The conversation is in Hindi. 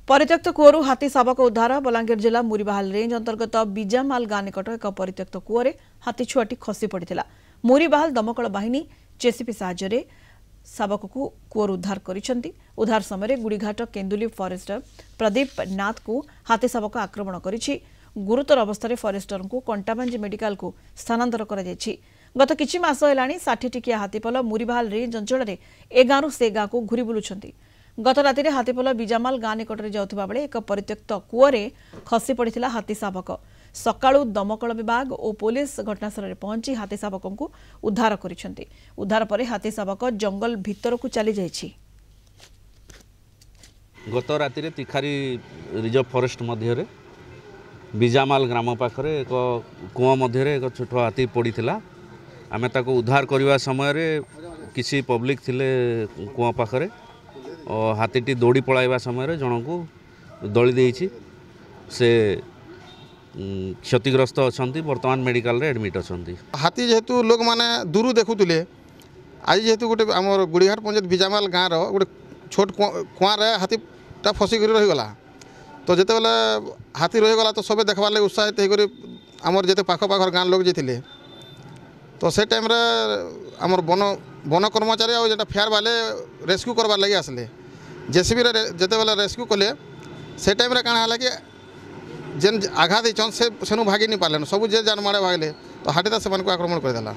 परित्यक्त कूअरु हाथी शावक उद्धार। बलांगीर जिला मुरीबाहाल रेंज अंतर्गत बिजामाल गाँ निकट एक परित्यक्त कूअरे हाथी छुआटी खसी पड़ा। मुरीबाहाल दमकल बाहिनी जेसीपी साहाय्य शावक को कूअरु उद्धार करिसेंती। उद्धार समय गुड़ीघाट केन्दुली फॉरेस्टर प्रदीप नाथ को हाथी शावक आक्रमण करिछि। गुरुतर अवस्था फॉरेस्टर को कंटाबांजी मेडिकल को स्थानांतर करा जायछि। गत किछि मास हेलाणी 60 टिकिया हाथीपल मुरीबाहाल रेंज अंचल में ए गाँव से गाँ को घूरी बुलुछंती। गत राति हाथीपल बिजामाल गाँ निकट में जाउथबा बेले एक परित्यक्त कूअरे खसी पड़ा हाथी शावक। सकाळु दमकल विभाग और पुलिस घटनास्थल में पहुंची हाथी शावक को उद्धार करिसेंती। उद्धार पर हाथी शावक जंगल भीतर को चली जाइछि। गत राति तिखारी रिजर्व फॉरेस्ट मध्य बिजामाल ग्राम पाखरे एक कुआ मध्य एक छोट हाथी पड़ा। आमे ताको उद्धार करने समय किसी पब्लिक थिले कुआ पाखरे और हाथीटी दौड़ी पलाइबा समय जन को दली देइछि। से क्षतिग्रस्त अच्छा बर्तमान मेडिकल रे एडमिट अच्छा। हाथी जेहेतु लोक मैंने दूर देखुले आज जेहेतु गोटे आम गुड़ीघाट पंचायत बिजामाल गाँव रोटे छोट कुआँ हाथीटा फसिक रहीगला। तो जिते बेले हाथी रहीगला तो सब देखबार लगे उत्साहित होकर आमर जिते पाखर गाँव लोग जे तो से टाइम आमर वन कर्मचारी आटा फेयर बाले रेस्क्यू करवार लगे आसले। जेसीबी जिते बेले रेस्क्यू कले से टाइम काଣା है कि जेन आघात होन से भागी नहीं पारे सब जे जान माड़े भागले तो हाथीटा से आक्रमण करदेला।